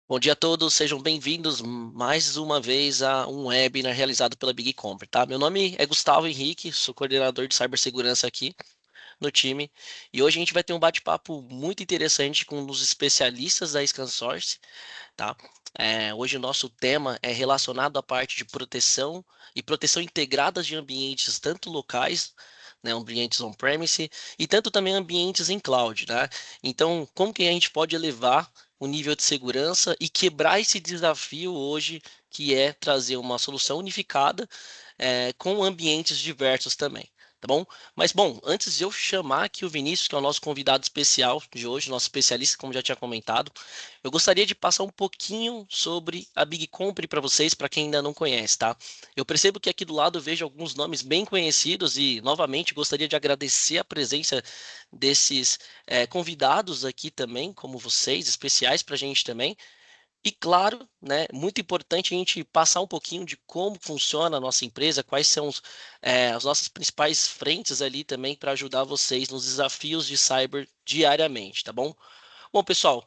Bom dia a todos, sejam bem-vindos mais uma vez a um webinar realizado pela Big Company, tá? Meu nome é Gustavo Henrique, sou coordenador de cibersegurança aqui no time, e hoje a gente vai ter um bate-papo muito interessante com um dos especialistas da ScanSource, tá? Hoje o nosso tema é relacionado à parte de proteção e proteção integradas de ambientes, tanto locais, né, ambientes on-premise, e tanto também ambientes em cloud, né? Então, como que a gente pode elevar o nível de segurança e quebrar esse desafio hoje, que é trazer uma solução unificada, com ambientes diversos também. Tá bom? Mas, bom, antes de eu chamar aqui o Vinícius, que é o nosso convidado especial de hoje, nosso especialista, como já tinha comentado, eu gostaria de passar um pouquinho sobre a Big Company para vocês, para quem ainda não conhece, tá? Eu percebo que aqui do lado eu vejo alguns nomes bem conhecidos e, novamente, gostaria de agradecer a presença desses convidados aqui também, como vocês, especiais para a gente também. E claro, né, muito importante a gente passar um pouquinho de como funciona a nossa empresa, quais são as nossas principais frentes ali também para ajudar vocês nos desafios de cyber diariamente, tá bom? Bom, pessoal,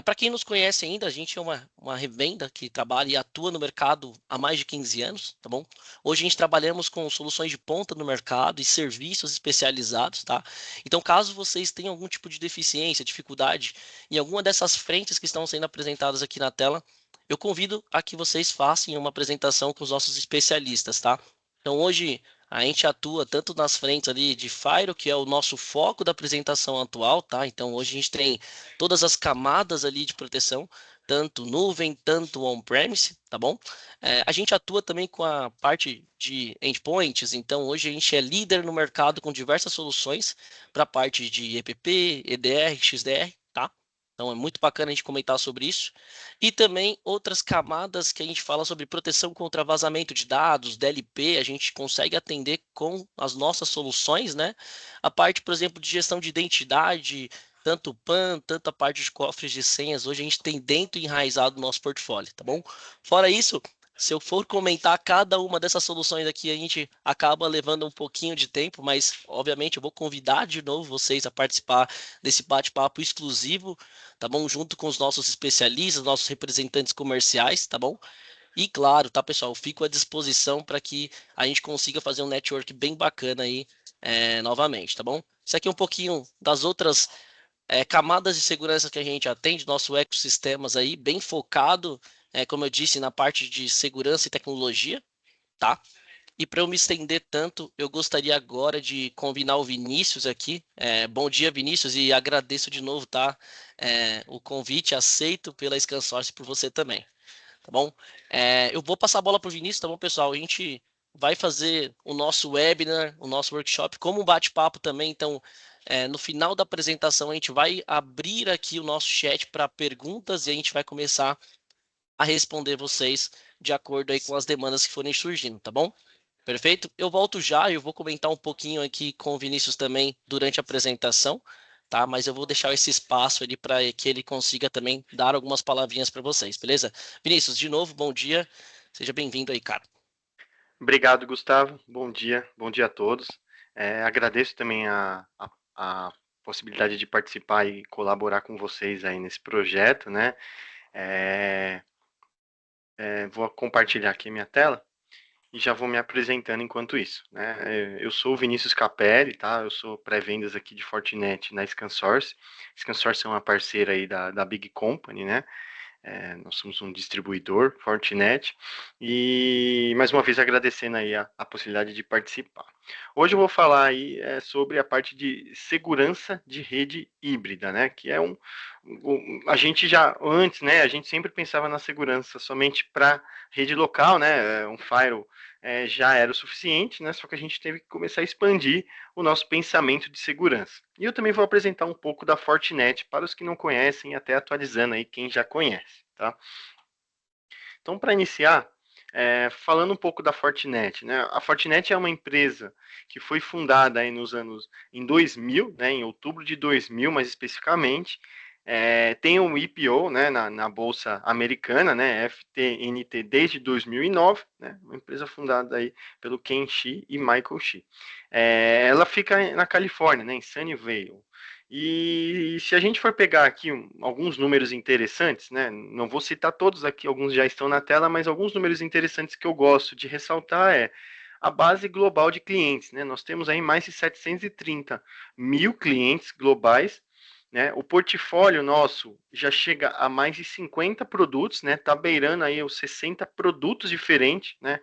para quem nos conhece ainda, a gente é uma revenda que trabalha e atua no mercado há mais de 15 anos, tá bom? Hoje a gente trabalhamos com soluções de ponta no mercado e serviços especializados, tá? Então, caso vocês tenham algum tipo de deficiência, dificuldade em alguma dessas frentes que estão sendo apresentadas aqui na tela, eu convido a que vocês façam uma apresentação com os nossos especialistas, tá? Então, hoje a gente atua tanto nas frentes ali de Firewall, que é o nosso foco da apresentação atual, tá? Então, hoje a gente tem todas as camadas ali de proteção, tanto nuvem, tanto on-premise, tá bom? A gente atua também com a parte de endpoints, então hoje a gente é líder no mercado com diversas soluções para a parte de EPP, EDR, XDR, tá? Então é muito bacana a gente comentar sobre isso. E também outras camadas que a gente fala sobre proteção contra vazamento de dados, DLP, a gente consegue atender com as nossas soluções, né? A parte, por exemplo, de gestão de identidade, tanto o PAN, tanto a parte de cofres de senhas, hoje a gente tem dentro e enraizado no nosso portfólio, tá bom? Fora isso, se eu for comentar cada uma dessas soluções aqui, a gente acaba levando um pouquinho de tempo, mas obviamente eu vou convidar de novo vocês a participar desse bate-papo exclusivo, tá bom? Junto com os nossos especialistas, nossos representantes comerciais, tá bom? E claro, tá, pessoal, fico à disposição para que a gente consiga fazer um network bem bacana aí novamente, tá bom? Isso aqui é um pouquinho das outras camadas de segurança que a gente atende, nosso ecossistemas aí, bem focado, como eu disse, na parte de segurança e tecnologia, tá? E para eu me estender tanto, eu gostaria agora de convidar o Vinícius aqui. Bom dia, Vinícius, e agradeço de novo, tá? O convite aceito pela ScanSource por você também, tá bom? Eu vou passar a bola para o Vinícius, tá bom, pessoal? A gente vai fazer o nosso webinar, o nosso workshop, como um bate-papo também. Então, no final da apresentação, a gente vai abrir aqui o nosso chat para perguntas e a gente vai começar a responder vocês de acordo aí com as demandas que forem surgindo, tá bom? Perfeito? Eu volto já, eu vou comentar um pouquinho aqui com o Vinícius também durante a apresentação, tá? Mas eu vou deixar esse espaço ali para que ele consiga também dar algumas palavrinhas para vocês, beleza? Vinícius, de novo, bom dia. Seja bem-vindo aí, cara. Obrigado, Gustavo. Bom dia a todos. Agradeço também a possibilidade de participar e colaborar com vocês aí nesse projeto, né? É, vou compartilhar aqui minha tela e já vou me apresentando enquanto isso, né? Eu sou o Vinícius Capelli, tá? Eu sou pré-vendas aqui de Fortinet na ScanSource. ScanSource é uma parceira aí da Big Company, né? Nós somos um distribuidor, Fortinet, e mais uma vez agradecendo aí a possibilidade de participar. Hoje eu vou falar aí sobre a parte de segurança de rede híbrida, né? Que é a gente já antes, né? A gente sempre pensava na segurança somente para rede local, né? Um firewall já era o suficiente, né? Só que a gente teve que começar a expandir o nosso pensamento de segurança. E eu também vou apresentar um pouco da Fortinet para os que não conhecem, até atualizando aí quem já conhece, tá? Então, para iniciar, falando um pouco da Fortinet, né? A Fortinet é uma empresa que foi fundada aí nos anos em 2000, né? Em outubro de 2000, mais especificamente. Tem um IPO, né, na bolsa americana, né, FTNT desde 2009, né, uma empresa fundada aí pelo Ken Xi e Michael Xi. Ela fica na Califórnia, né, em Sunnyvale. E se a gente for pegar aqui alguns números interessantes, né? Não vou citar todos aqui, alguns já estão na tela, mas alguns números interessantes que eu gosto de ressaltar é a base global de clientes, né? Nós temos aí mais de 730 mil clientes globais, né? O portfólio nosso já chega a mais de 50 produtos, né? Tá beirando aí os 60 produtos diferentes, né?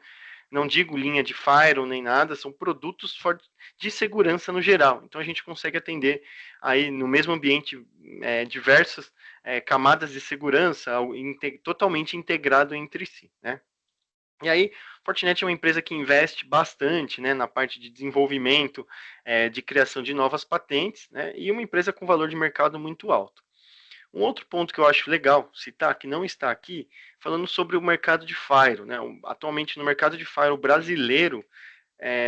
Não digo linha de firewall nem nada, são produtos de segurança no geral. Então a gente consegue atender aí no mesmo ambiente diversas camadas de segurança totalmente integrado entre si, né? E aí, Fortinet é uma empresa que investe bastante, né, na parte de desenvolvimento, de criação de novas patentes, né, e uma empresa com valor de mercado muito alto. Um outro ponto que eu acho legal citar, que não está aqui, falando sobre o mercado de Firewall, né? Atualmente no mercado de Firewall brasileiro,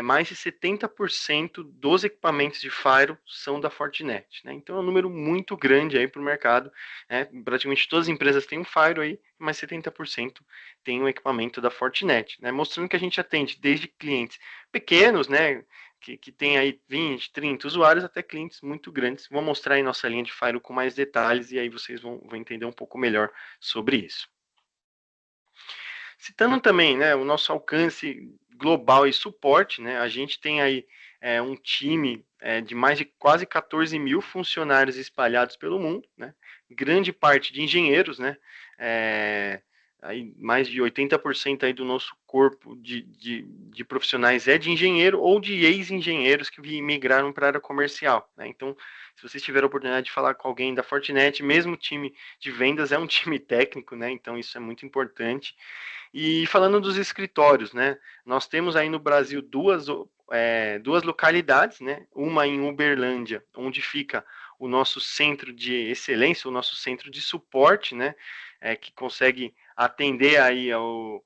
mais de 70% dos equipamentos de Firewall são da Fortinet, né? Então é um número muito grande aí para o mercado, né? Praticamente todas as empresas têm um Firewall aí, mas 70% tem um equipamento da Fortinet, né? Mostrando que a gente atende desde clientes pequenos, né? Que tem aí 20, 30 usuários, até clientes muito grandes. Vou mostrar aí nossa linha de Firewall com mais detalhes e aí vocês vão entender um pouco melhor sobre isso. Citando também, né, o nosso alcance global e suporte, né, a gente tem aí um time de mais de quase 14 mil funcionários espalhados pelo mundo, né, grande parte de engenheiros, né, aí mais de 80% aí do nosso corpo de profissionais é de engenheiro ou de ex-engenheiros que migraram para a área comercial, né, então se vocês tiverem a oportunidade de falar com alguém da Fortinet, mesmo o time de vendas é um time técnico, né, então isso é muito importante. E falando dos escritórios, né? Nós temos aí no Brasil duas localidades, né? Uma em Uberlândia, onde fica o nosso centro de excelência, o nosso centro de suporte, né? Que consegue atender aí o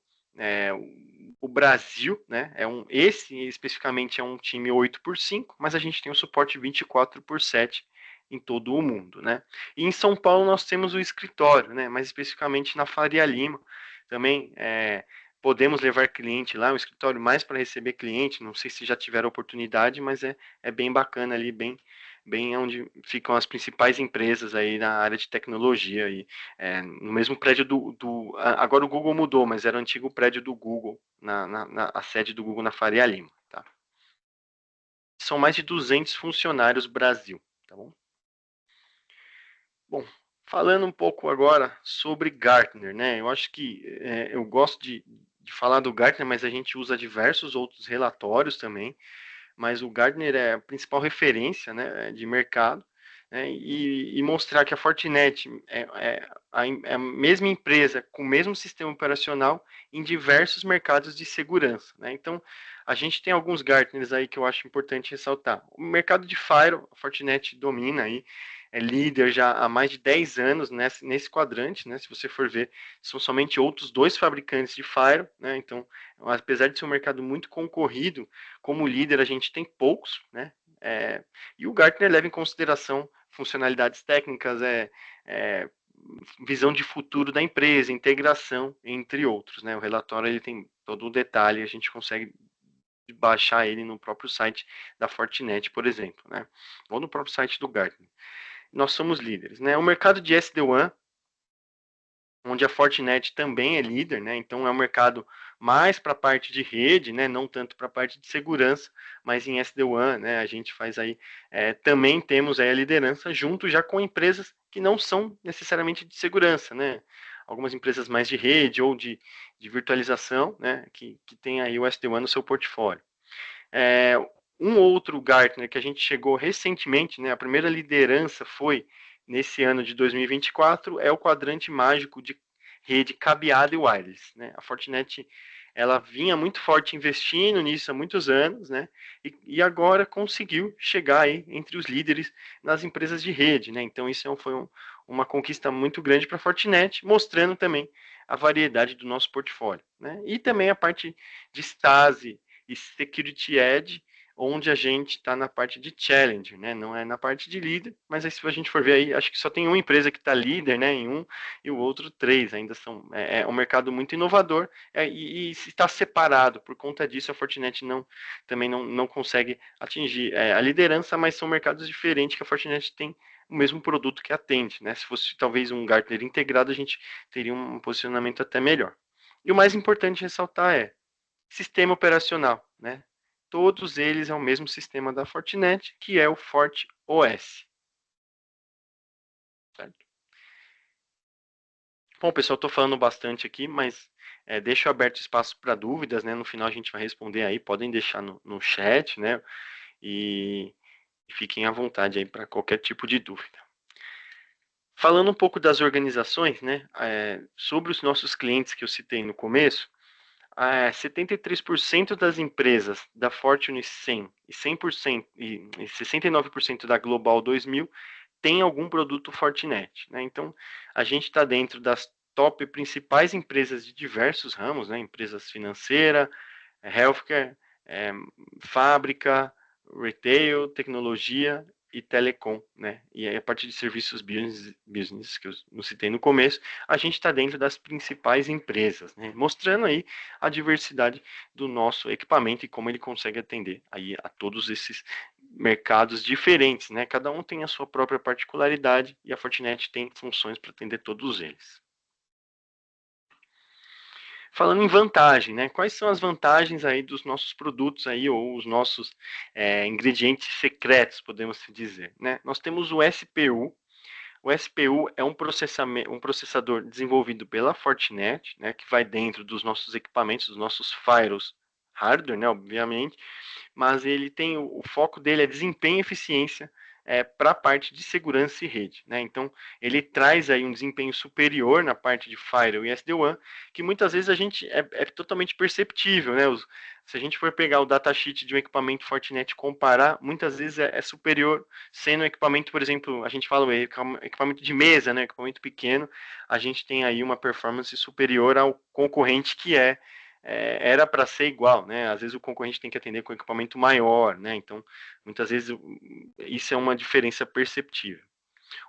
Brasil, né? Esse especificamente é um time 8x5, mas a gente tem o suporte 24/7 em todo o mundo, né? E em São Paulo nós temos o escritório, né? Mais especificamente na Faria Lima, também podemos levar cliente lá, um escritório mais para receber cliente. Não sei se já tiveram oportunidade, mas é bem bacana ali, bem onde ficam as principais empresas aí na área de tecnologia. Aí, no mesmo prédio agora o Google mudou, mas era o antigo prédio do Google, a sede do Google na Faria Lima. Tá? São mais de 200 funcionários Brasil. Tá bom? Bom, falando um pouco agora sobre Gartner, né? Eu acho que eu gosto de falar do Gartner, mas a gente usa diversos outros relatórios também. Mas o Gartner é a principal referência, né, de mercado, né, e mostrar que a Fortinet é a mesma empresa com o mesmo sistema operacional em diversos mercados de segurança, né? Então, a gente tem alguns Gartners aí que eu acho importante ressaltar. O mercado de Firewall, a Fortinet domina aí, é líder já há mais de 10 anos nesse quadrante, né? Se você for ver, são somente outros dois fabricantes de Firewall, né? Então, apesar de ser um mercado muito concorrido, como líder a gente tem poucos, né? E o Gartner leva em consideração funcionalidades técnicas, visão de futuro da empresa, integração, entre outros, né? O relatório ele tem todo o detalhe, a gente consegue baixar ele no próprio site da Fortinet, por exemplo, né? Ou no próprio site do Gartner. Nós somos líderes, né? O mercado de SD-WAN, onde a Fortinet também é líder, né? Então é um mercado mais para a parte de rede, né? Não tanto para a parte de segurança, mas em SD-WAN, né? A gente faz aí, também temos aí a liderança junto já com empresas que não são necessariamente de segurança, né? Algumas empresas mais de rede ou de virtualização, né? Que tem aí o SD-WAN no seu portfólio. É, um outro Gartner que a gente chegou recentemente, né? A primeira liderança foi nesse ano de 2024, é o quadrante mágico de rede cabeada e wireless, né? A Fortinet ela vinha muito forte investindo nisso há muitos anos, né? E agora conseguiu chegar aí entre os líderes nas empresas de rede, né? Então isso foi uma conquista muito grande para a Fortinet, mostrando também a variedade do nosso portfólio, né? E também a parte de SASE e Security Edge, onde a gente está na parte de challenge, né? Não é na parte de líder, mas aí, se a gente for ver aí, acho que só tem uma empresa que está líder, né? Em um e o outro três. Ainda são um mercado muito inovador e está separado. Por conta disso, a Fortinet também não consegue atingir a liderança, mas são mercados diferentes que a Fortinet tem o mesmo produto que atende, né? Se fosse talvez um Gartner integrado, a gente teria um posicionamento até melhor. E o mais importante ressaltar é sistema operacional, né? Todos eles é o mesmo sistema da Fortinet, que é o FortOS. Certo? Bom, pessoal, estou falando bastante aqui, mas deixo aberto espaço para dúvidas, né? No final a gente vai responder aí, podem deixar no chat, né? E fiquem à vontade aí para qualquer tipo de dúvida. Falando um pouco das organizações, né? Sobre os nossos clientes que eu citei no começo, 73% das empresas da Fortune 100 e 100% e 69% da Global 2000 tem algum produto Fortinet, né? Então, a gente está dentro das top principais empresas de diversos ramos, né? Empresas financeira, healthcare, é, fábrica, retail, tecnologia e telecom, né? E aí, a partir de serviços business que eu não citei no começo, a gente está dentro das principais empresas, né? Mostrando aí a diversidade do nosso equipamento e como ele consegue atender aí a todos esses mercados diferentes, né? Cada um tem a sua própria particularidade e a Fortinet tem funções para atender todos eles. Falando em vantagem, né? Quais são as vantagens aí dos nossos produtos aí, ou os nossos ingredientes secretos, podemos dizer, né? Nós temos o SPU. O SPU é um processador desenvolvido pela Fortinet, né? Que vai dentro dos nossos equipamentos, dos nossos firewalls hardware, né? Obviamente, mas ele tem o foco dele é desempenho e eficiência para a parte de segurança e rede, né? Então ele traz aí um desempenho superior na parte de firewall e SD-WAN, que muitas vezes a gente é totalmente perceptível, né? Se a gente for pegar o datasheet de um equipamento Fortinet e comparar, muitas vezes é superior, sendo um equipamento, por exemplo, a gente fala equipamento de mesa, né? Equipamento pequeno, a gente tem aí uma performance superior ao concorrente que era para ser igual, né? Às vezes o concorrente tem que atender com equipamento maior, né? Então, muitas vezes isso é uma diferença perceptível.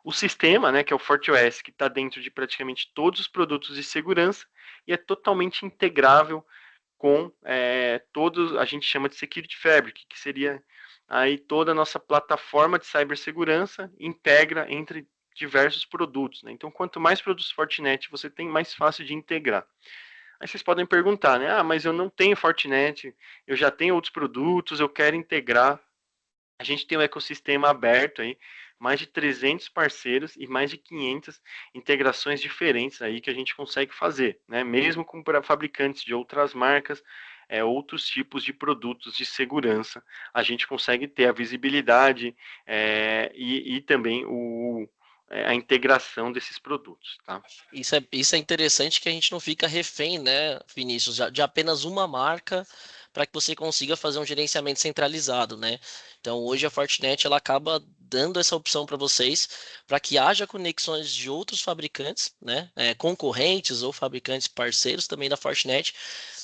O sistema, né, que é o FortiOS, que está dentro de praticamente todos os produtos de segurança e é totalmente integrável com todos, a gente chama de Security Fabric, que seria aí toda a nossa plataforma de cibersegurança integra entre diversos produtos, né? Então, quanto mais produtos Fortinet você tem, mais fácil de integrar. Aí vocês podem perguntar, né? Ah, mas eu não tenho Fortinet, eu já tenho outros produtos, eu quero integrar. A gente tem um ecossistema aberto aí, mais de 300 parceiros e mais de 500 integrações diferentes aí que a gente consegue fazer, né? Mesmo com fabricantes de outras marcas, outros tipos de produtos de segurança, a gente consegue ter a visibilidade e também a integração desses produtos, tá? Isso é interessante que a gente não fica refém, né, Vinícius, de apenas uma marca para que você consiga fazer um gerenciamento centralizado, né? Então, hoje a Fortinet ela acaba dando essa opção para vocês, para que haja conexões de outros fabricantes, né, concorrentes ou fabricantes parceiros também da Fortinet,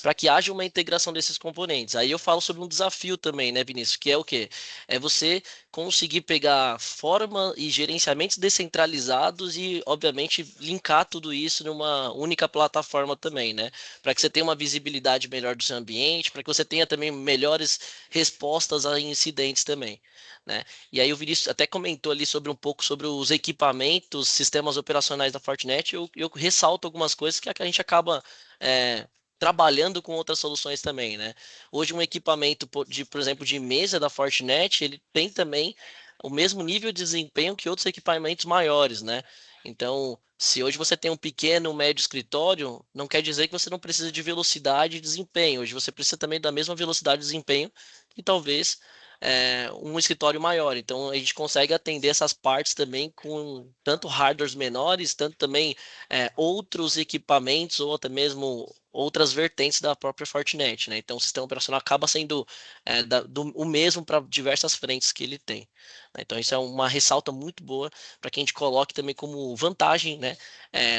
para que haja uma integração desses componentes. Aí eu falo sobre um desafio também, né, Vinícius, que é o quê? É você conseguir pegar forma e gerenciamentos descentralizados e, obviamente, linkar tudo isso numa única plataforma também, né? Para que você tenha uma visibilidade melhor do seu ambiente, para que você tenha também melhores respostas a incidentes também, né? E aí o Vinícius até comentou ali sobre um pouco sobre os equipamentos, sistemas operacionais da Fortinet, eu ressalto algumas coisas que a gente acaba trabalhando com outras soluções também, né? Hoje um equipamento por exemplo, de mesa da Fortinet, ele tem também o mesmo nível de desempenho que outros equipamentos maiores, né? Então, se hoje você tem um pequeno, um médio escritório, não quer dizer que você não precisa de velocidade e desempenho. Hoje você precisa também da mesma velocidade e desempenho que talvez um escritório maior. Então, a gente consegue atender essas partes também com tanto hardwares menores, tanto também outros equipamentos ou até mesmo outras vertentes da própria Fortinet, né? Então, o sistema operacional acaba sendo o mesmo para diversas frentes que ele tem, né? Então, isso é uma ressalta muito boa para que a gente coloque também como vantagem, né,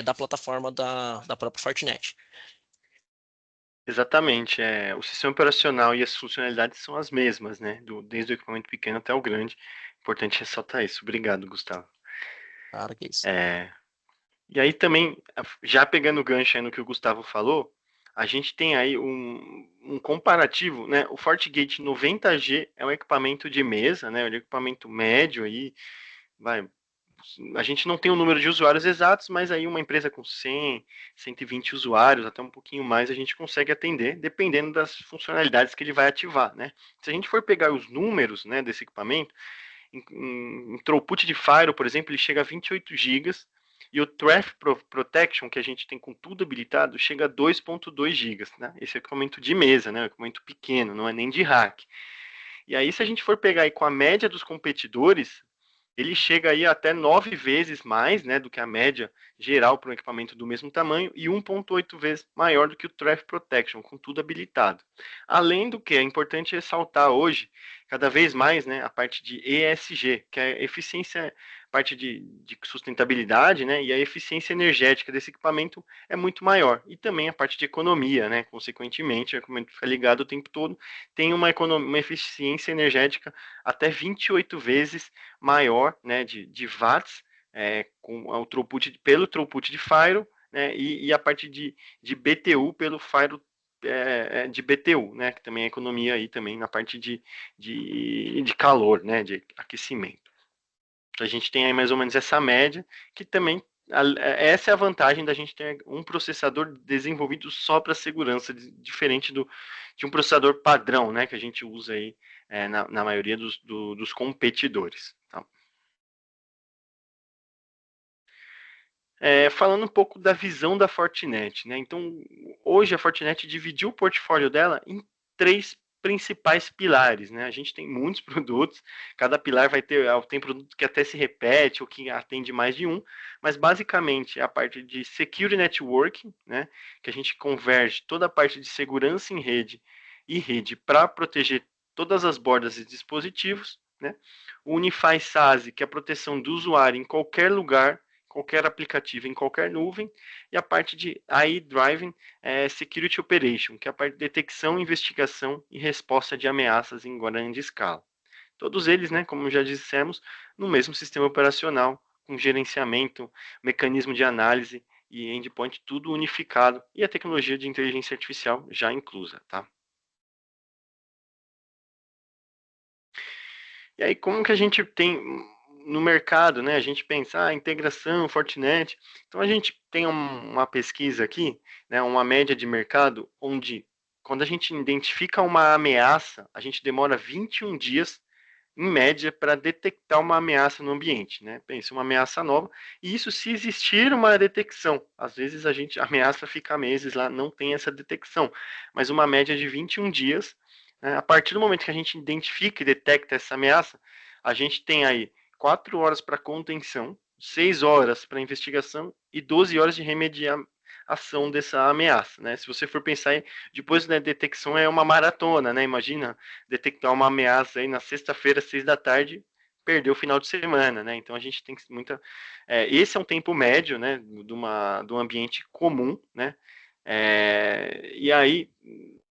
da plataforma da própria Fortinet. Exatamente, o sistema operacional e as funcionalidades são as mesmas, né? Desde o equipamento pequeno até o grande. Importante ressaltar isso. Obrigado, Gustavo. Claro que é isso. É, e aí também, já pegando o gancho aí no que o Gustavo falou, a gente tem aí um comparativo, né? O FortiGate 90G é um equipamento de mesa, né? É um equipamento médio aí, vai, a gente não tem o número de usuários exatos, mas aí uma empresa com 100, 120 usuários, até um pouquinho mais, a gente consegue atender, dependendo das funcionalidades que ele vai ativar, né? Se a gente for pegar os números, né, desse equipamento, em throughput de Firewall, por exemplo, ele chega a 28 gigas, e o Traffic Protection, que a gente tem com tudo habilitado, chega a 2.2 gigas, né? Esse é equipamento de mesa, né? Um equipamento pequeno, não é nem de rack. E aí, se a gente for pegar aí com a média dos competidores, ele chega aí até 9 vezes mais, né, do que a média geral para um equipamento do mesmo tamanho e 1,8 vezes maior do que o Traffic Protection, com tudo habilitado. Além do que, é importante ressaltar hoje, cada vez mais, né, a parte de ESG, que é a eficiência, parte de sustentabilidade, né, e a eficiência energética desse equipamento é muito maior. E também a parte de economia, né, consequentemente, o equipamento fica ligado o tempo todo, tem uma eficiência energética até 28 vezes maior, né, de watts, com o throughput, pelo throughput de Firewall, né, e a parte de BTU pelo Firewall de BTU, né, que também é economia aí também na parte de calor, né, de aquecimento. Então, a gente tem aí mais ou menos essa média, que também essa é a vantagem da gente ter um processador desenvolvido só para segurança, diferente de um processador padrão, né, que a gente usa aí na maioria dos competidores. Tá? Falando um pouco da visão da Fortinet, né? Então, hoje a Fortinet dividiu o portfólio dela em três principais pilares, né? A gente tem muitos produtos, cada pilar tem produto que até se repete ou que atende mais de um, mas basicamente é a parte de Security Networking, né? Que a gente converge toda a parte de segurança em rede e rede para proteger todas as bordas e dispositivos, né? O Unify SASE, que é a proteção do usuário em qualquer lugar, qualquer aplicativo em qualquer nuvem, e a parte de AI Driving Security Operation, que é a parte de detecção, investigação e resposta de ameaças em grande escala. Todos eles, né, como já dissemos, no mesmo sistema operacional, com gerenciamento, mecanismo de análise e endpoint, tudo unificado, e a tecnologia de inteligência artificial já inclusa, tá? E aí, como que a gente tem no mercado, né? A gente pensa, integração, Fortinet. Então, a gente tem uma pesquisa aqui, né? Uma média de mercado, onde quando a gente identifica uma ameaça, a gente demora 21 dias, em média, para detectar uma ameaça no ambiente, né? Pensa, uma ameaça nova. E isso se existir uma detecção. Às vezes a ameaça fica meses lá, não tem essa detecção. Mas uma média de 21 dias, né? A partir do momento que a gente identifica e detecta essa ameaça, a gente tem aí 4 horas para contenção, 6 horas para investigação e 12 horas de remediação dessa ameaça, né? Se você for pensar depois da detecção é uma maratona, né? Imagina detectar uma ameaça aí na sexta-feira, 6 da tarde, perdeu o final de semana, né? Então a gente tem muita. Esse é um tempo médio, né? De um ambiente comum, né? E aí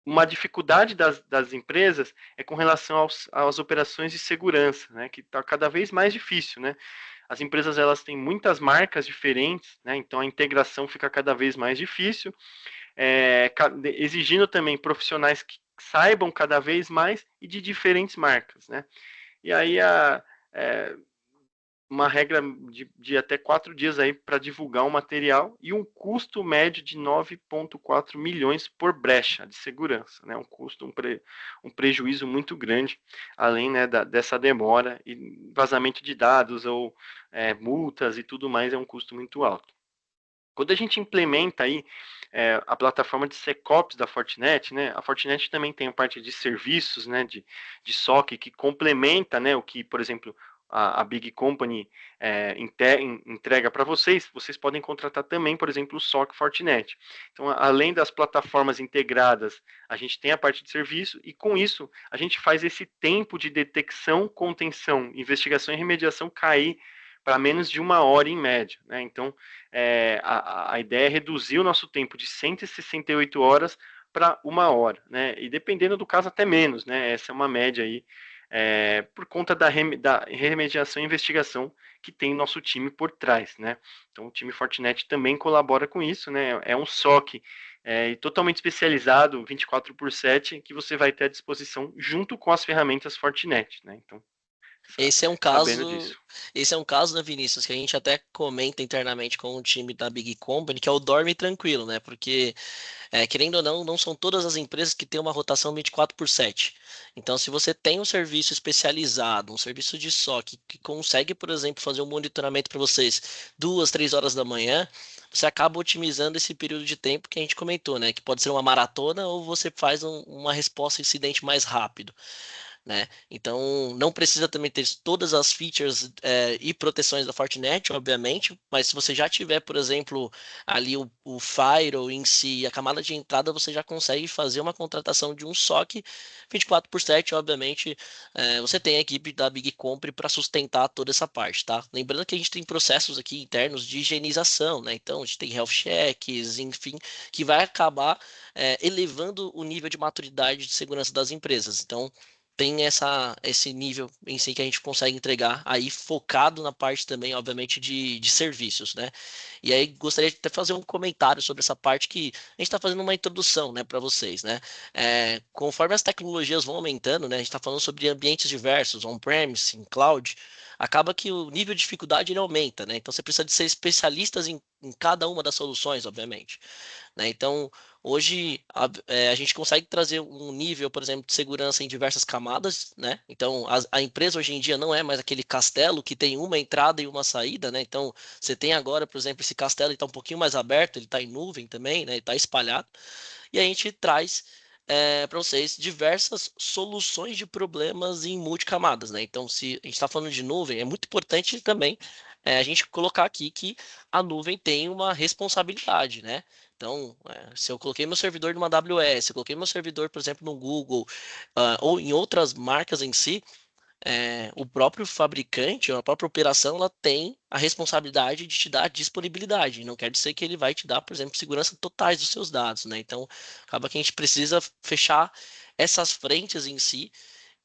uma dificuldade das empresas é com relação às operações de segurança, né? Que está cada vez mais difícil, né? As empresas elas têm muitas marcas diferentes, né? Então a integração fica cada vez mais difícil, exigindo também profissionais que saibam cada vez mais e de diferentes marcas, né? E aí uma regra de até 4 dias aí para divulgar um material e um custo médio de 9,4 milhões por brecha de segurança, né? Um custo, um prejuízo muito grande, além, né, dessa demora e vazamento de dados ou multas e tudo mais, é um custo muito alto. Quando a gente implementa aí a plataforma de SecOps da Fortinet, né, a Fortinet também tem a parte de serviços, né, de SOC que complementa, né, o que, por exemplo, a Big Company entrega para vocês, vocês podem contratar também, por exemplo, o SOC Fortinet. Então, além das plataformas integradas, a gente tem a parte de serviço e com isso a gente faz esse tempo de detecção, contenção, investigação e remediação cair para menos de 1 hora em média, né? Então, a ideia é reduzir o nosso tempo de 168 horas para 1 hora, né? E dependendo do caso, até menos, né? Essa é uma média aí, por conta da remediação e investigação que tem nosso time por trás, né? Então, o time Fortinet também colabora com isso, né? É um SOC totalmente especializado, 24/7, que você vai ter à disposição junto com as ferramentas Fortinet, né? Então, Esse é um sabendo caso, disso. esse é um caso, né, Vinícius, que a gente até comenta internamente com o time da Big Company, que é o dorme tranquilo, né? Porque querendo ou não, não são todas as empresas que têm uma rotação 24/7. Então, se você tem um serviço especializado, um serviço de SOC, que consegue, por exemplo, fazer um monitoramento para vocês 2, 3 horas da manhã, você acaba otimizando esse período de tempo que a gente comentou, né? Que pode ser uma maratona ou você faz uma resposta ao incidente mais rápido, né? Então, não precisa também ter todas as features e proteções da Fortinet, obviamente, mas se você já tiver, por exemplo, ali o firewall em si, a camada de entrada, você já consegue fazer uma contratação de um SOC 24/7, obviamente, você tem a equipe da Big Compre para sustentar toda essa parte, tá? Lembrando que a gente tem processos aqui internos de higienização, né? Então, a gente tem health checks, enfim, que vai acabar elevando o nível de maturidade de segurança das empresas. Então, tem esse nível em si que a gente consegue entregar aí focado na parte também, obviamente, de serviços, né? E aí gostaria de até fazer um comentário sobre essa parte que a gente está fazendo uma introdução, né, para vocês, né? Conforme as tecnologias vão aumentando, né, a gente está falando sobre ambientes diversos, on-premise, em cloud, acaba que o nível de dificuldade ele aumenta, né? Então você precisa de ser especialistas em cada uma das soluções, obviamente, né? Então, hoje a gente consegue trazer um nível, por exemplo, de segurança em diversas camadas, né? Então, a empresa hoje em dia não é mais aquele castelo que tem uma entrada e uma saída, né? Então, você tem agora, por exemplo, esse castelo está um pouquinho mais aberto, ele está em nuvem também, né? Ele está espalhado. E a gente traz para vocês diversas soluções de problemas em multicamadas, né? Então, se a gente está falando de nuvem, é muito importante também a gente colocar aqui que a nuvem tem uma responsabilidade, né? Então, se eu coloquei meu servidor numa AWS, eu coloquei meu servidor, por exemplo, no Google, ou em outras marcas em si, o próprio fabricante, a própria operação, ela tem a responsabilidade de te dar disponibilidade. Não quer dizer que ele vai te dar, por exemplo, segurança totais dos seus dados, né? Então, acaba que a gente precisa fechar essas frentes em si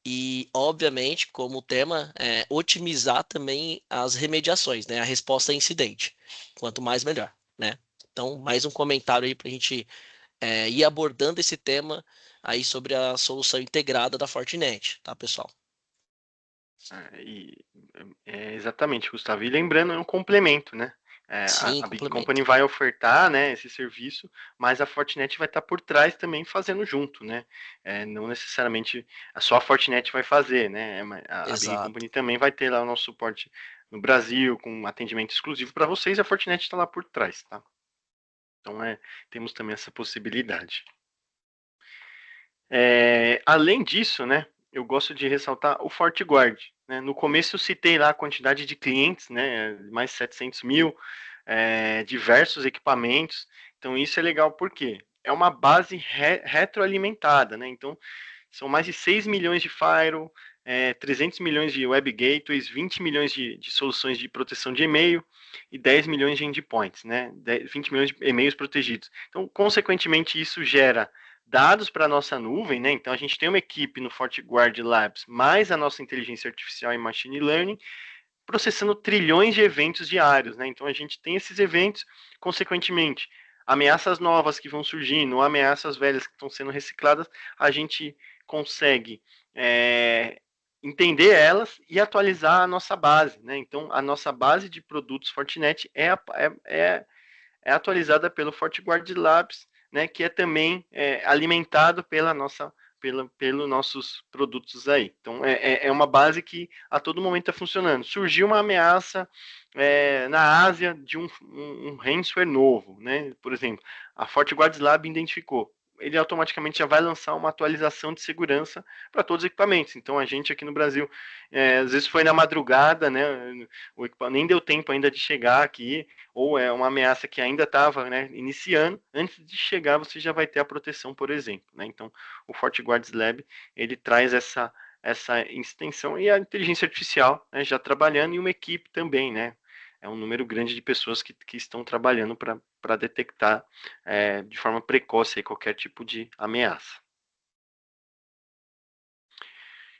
e, obviamente, como tema, otimizar também as remediações, né? A resposta a incidente. Quanto mais, melhor, né? Então, mais um comentário aí para a gente ir abordando esse tema aí sobre a solução integrada da Fortinet, tá, pessoal? E, exatamente, Gustavo. E lembrando, é um complemento, né? Sim, A Big Company complemento. vai ofertar, né, esse serviço, mas a Fortinet vai estar por trás também fazendo junto, né? Não necessariamente só a Fortinet vai fazer, né? A Big Exato. Company também vai ter lá o nosso suporte no Brasil, com atendimento exclusivo para vocês, e a Fortinet está lá por trás, tá? Então, temos também essa possibilidade. Além disso, né, eu gosto de ressaltar o FortiGuard. Né? No começo eu citei lá a quantidade de clientes, né, mais 700 mil, diversos equipamentos. Então isso é legal porque é uma base retroalimentada. Né? Então são mais de 6 milhões de firewall, 300 milhões de web gateways, 20 milhões de soluções de proteção de e-mail e 10 milhões de endpoints, né? 20 milhões de e-mails protegidos. Então, consequentemente, isso gera dados para a nossa nuvem, né? Então, a gente tem uma equipe no FortiGuard Labs, mais a nossa inteligência artificial e machine learning, processando trilhões de eventos diários, né? Então, a gente tem esses eventos, consequentemente, ameaças novas que vão surgindo, ou ameaças velhas que estão sendo recicladas, a gente consegue entender elas e atualizar a nossa base, né? Então, a nossa base de produtos Fortinet é atualizada pelo FortiGuard Labs, né, que é também alimentado pelos nossos produtos aí. Então, é uma base que a todo momento está funcionando. Surgiu uma ameaça na Ásia de um ransomware novo, né? Por exemplo, a FortiGuard Lab identificou. Ele automaticamente já vai lançar uma atualização de segurança para todos os equipamentos. Então, a gente aqui no Brasil, às vezes foi na madrugada, né? Nem deu tempo ainda de chegar aqui, ou é uma ameaça que ainda estava, né, iniciando, antes de chegar você já vai ter a proteção, por exemplo. Né? Então, o FortiGuards Lab, ele traz essa extensão e a inteligência artificial, né, já trabalhando, e uma equipe também, né? É um número grande de pessoas que estão trabalhando para detectar de forma precoce aí, qualquer tipo de ameaça.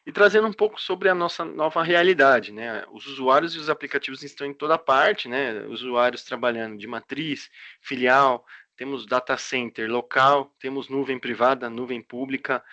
E trazendo um pouco sobre a nossa nova realidade, né? Os usuários e os aplicativos estão em toda parte, né? Usuários trabalhando de matriz, filial, temos data center local, temos nuvem privada, nuvem pública,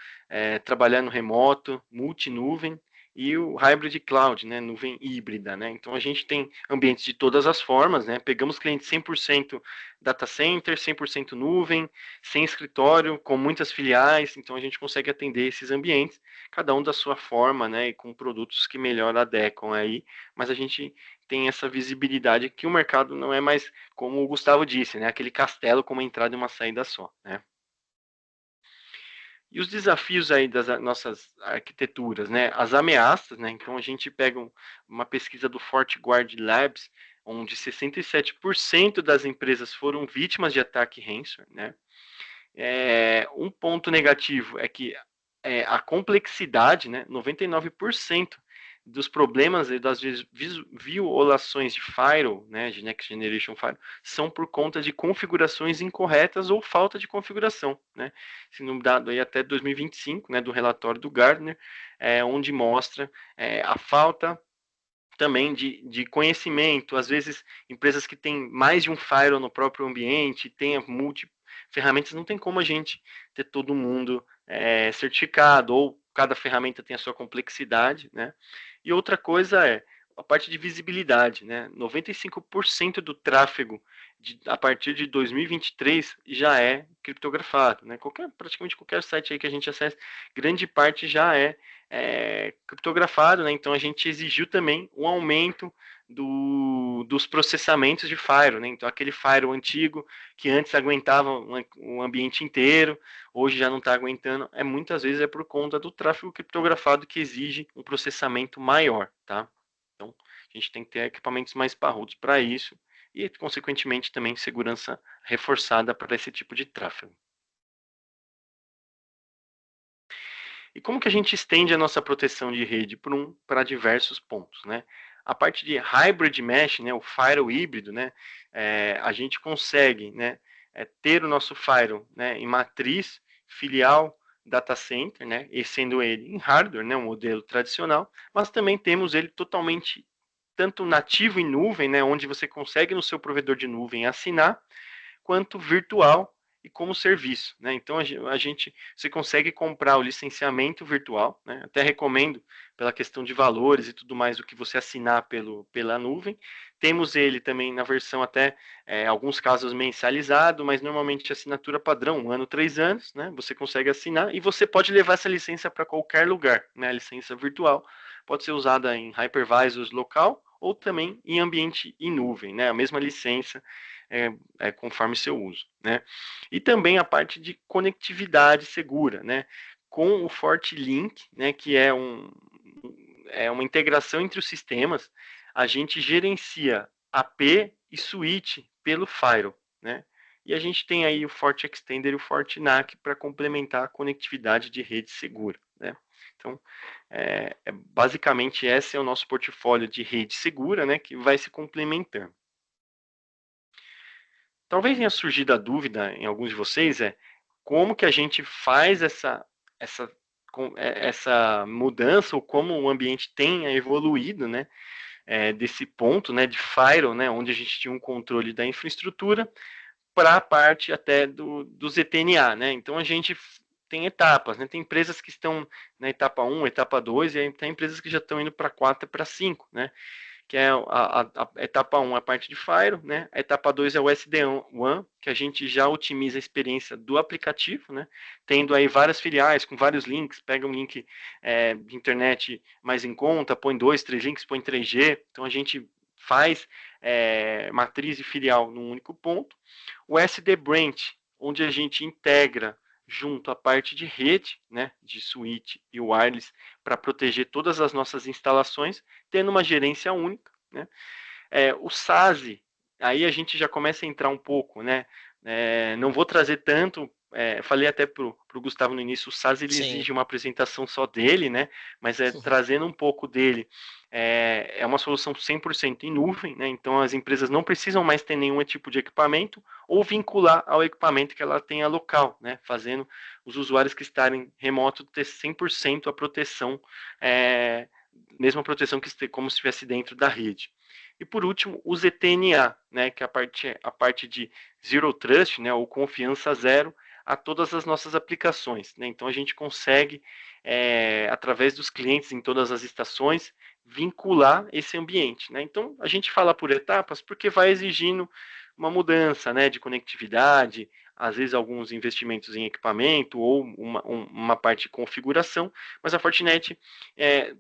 trabalhando remoto, multinuvem e o Hybrid Cloud, né, nuvem híbrida, né? Então a gente tem ambientes de todas as formas, né? Pegamos clientes 100% data center, 100% nuvem, sem escritório, com muitas filiais, então a gente consegue atender esses ambientes, cada um da sua forma, né, e com produtos que melhor adequam aí, mas a gente tem essa visibilidade que o mercado não é mais, como o Gustavo disse, né, aquele castelo com uma entrada e uma saída só, né? E os desafios aí das nossas arquiteturas, né? As ameaças, né? Então a gente pega uma pesquisa do FortiGuard Labs, onde 67% das empresas foram vítimas de ataque ransomware, né? Um ponto negativo é que a complexidade, né? 99% dos problemas e das violações de firewall, né, de Next Generation Firewall, são por conta de configurações incorretas ou falta de configuração, né? Sendo dado aí até 2025, né, do relatório do Gartner, onde mostra a falta também de conhecimento, às vezes empresas que têm mais de um firewall no próprio ambiente, tem ferramentas, não tem como a gente ter todo mundo certificado, ou cada ferramenta tem a sua complexidade, né? E outra coisa é a parte de visibilidade, né? 95% do tráfego a partir de 2023 já é criptografado, né? Praticamente qualquer site aí que a gente acessa, grande parte já é criptografado, né? Então a gente exigiu também um aumento dos processamentos de firewall, né? Então aquele firewall antigo que antes aguentava um ambiente inteiro, hoje já não está aguentando, muitas vezes é por conta do tráfego criptografado que exige um processamento maior, tá? Então a gente tem que ter equipamentos mais parrudos para isso e, consequentemente, também segurança reforçada para esse tipo de tráfego. E como que a gente estende a nossa proteção de rede para diversos pontos, né? A parte de hybrid mesh, né, o firewall híbrido, né, a gente consegue, né, ter o nosso firewall, né, em matriz, filial, data center, né, e sendo ele em hardware, né, um modelo tradicional, mas também temos ele totalmente tanto nativo em nuvem, né, onde você consegue no seu provedor de nuvem assinar, quanto virtual e como serviço, né? Então você consegue comprar o licenciamento virtual, né? Até recomendo pela questão de valores e tudo mais o que você assinar pela nuvem. Temos ele também na versão até alguns casos mensalizado, mas normalmente assinatura padrão, 1 ano, 3 anos, né? Você consegue assinar e você pode levar essa licença para qualquer lugar, né? A licença virtual pode ser usada em hypervisors local ou também em ambiente em nuvem, né? A mesma licença conforme seu uso, né? E também a parte de conectividade segura, né? Com o FortiLink, né? Que é uma integração entre os sistemas, a gente gerencia AP e switch pelo firewall, né? E a gente tem aí o FortiExtender e o FortiNAC para complementar a conectividade de rede segura, né? Então, basicamente esse é o nosso portfólio de rede segura, né? Que vai se complementando. Talvez tenha surgido a dúvida em alguns de vocês como que a gente faz essa, essa mudança ou como o ambiente tenha evoluído, né, desse ponto, né, de firewall, né, onde a gente tinha um controle da infraestrutura para a parte até do ZTNA, né? Então a gente tem etapas, né? Tem empresas que estão na etapa 1, etapa 2, e aí tem empresas que já estão indo para 4 e para 5, né? Que é a etapa 1, a parte de Firewall, né? A etapa 2 é o SD-WAN, que a gente já otimiza a experiência do aplicativo, né? Tendo aí várias filiais com vários links, pega um link de internet mais em conta, põe 2, 3 links, põe 3G, então a gente faz matriz e filial num único ponto. O SD Branch, onde a gente integra junto a parte de rede, né, de switch e wireless, para proteger todas as nossas instalações, tendo uma gerência única, né? O SASE, aí a gente já começa a entrar um pouco, né? Não vou trazer tanto, falei até para o Gustavo no início, o SASE ele exige uma apresentação só dele, né? Mas trazendo um pouco dele, é uma solução 100% em nuvem, né? Então as empresas não precisam mais ter nenhum tipo de equipamento ou vincular ao equipamento que ela tenha local, né? Fazendo os usuários que estarem remoto ter 100% a proteção, mesma proteção que como se estivesse dentro da rede. E por último, o ZTNA, né, que é a parte de Zero Trust, né, ou confiança zero, a todas as nossas aplicações, né? Então a gente consegue, através dos clientes em todas as estações, vincular esse ambiente, né? Então a gente fala por etapas porque vai exigindo uma mudança, né, de conectividade, às vezes alguns investimentos em equipamento ou uma parte de configuração, mas a Fortinet,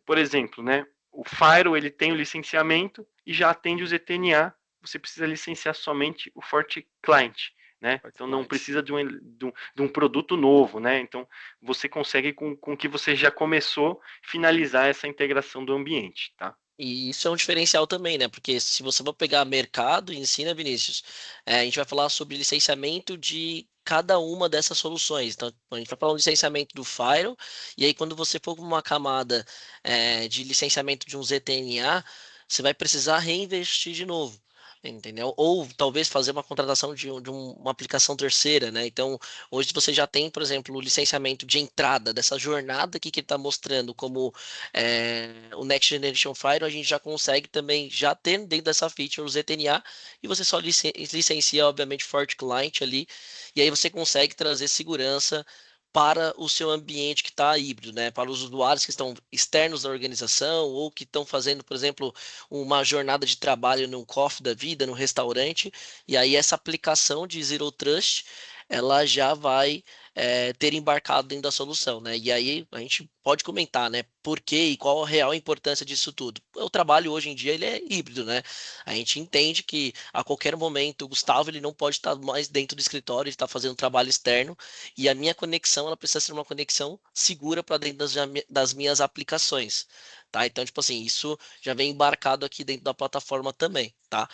por exemplo, né, o Firewall ele tem o licenciamento e já atende o ZTNA, você precisa licenciar somente o FortiClient, né? Então não Fortnite. precisa de um produto novo, né? Então você consegue com que você já começou finalizar essa integração do ambiente, tá? E isso é um diferencial também, né? Porque se você for pegar mercado em si, né, Vinícius? A gente vai falar sobre licenciamento de cada uma dessas soluções. Então, a gente vai falar um licenciamento do Firewall, e aí quando você for para uma camada de licenciamento de um ZTNA, você vai precisar reinvestir de novo. Entendeu? Ou talvez fazer uma contratação uma aplicação terceira, né? Então, hoje você já tem, por exemplo, o licenciamento de entrada dessa jornada aqui que ele está mostrando como o Next Generation Firewall, a gente já consegue também já ter dentro dessa feature o ZTNA e você só licencia, obviamente, FortiClient ali, e aí você consegue trazer segurança para o seu ambiente que está híbrido, né? Para os usuários que estão externos da organização ou que estão fazendo, por exemplo, uma jornada de trabalho num coffee da vida, num restaurante, e aí essa aplicação de Zero Trust, ela já vai ter embarcado dentro da solução, né? E aí a gente pode comentar, né? Por quê e qual a real importância disso tudo? O trabalho hoje em dia ele é híbrido, né? A gente entende que a qualquer momento o Gustavo ele não pode estar mais dentro do escritório, ele está fazendo trabalho externo e a minha conexão ela precisa ser uma conexão segura para dentro das minhas aplicações. Tá? Então, tipo assim, isso já vem embarcado aqui dentro da plataforma também, tá?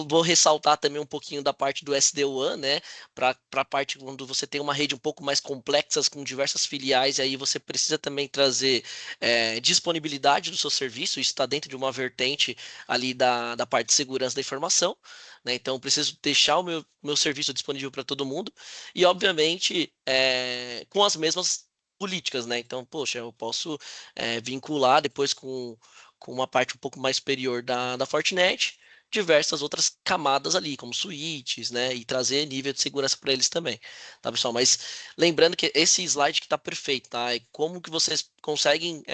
Vou ressaltar também um pouquinho da parte do SD-WAN, né? Para a parte quando você tem uma rede um pouco mais complexa, com diversas filiais, e aí você precisa também trazer disponibilidade do seu serviço, isso está dentro de uma vertente ali da parte de segurança da informação, né? Então, eu preciso deixar o meu serviço disponível para todo mundo, e obviamente com as mesmas políticas, né? Então, poxa, eu posso vincular depois com uma parte um pouco mais superior da Fortinet diversas outras camadas ali, como switches, né? E trazer nível de segurança para eles também, tá, pessoal? Mas lembrando que esse slide que está perfeito, tá? É como que vocês conseguem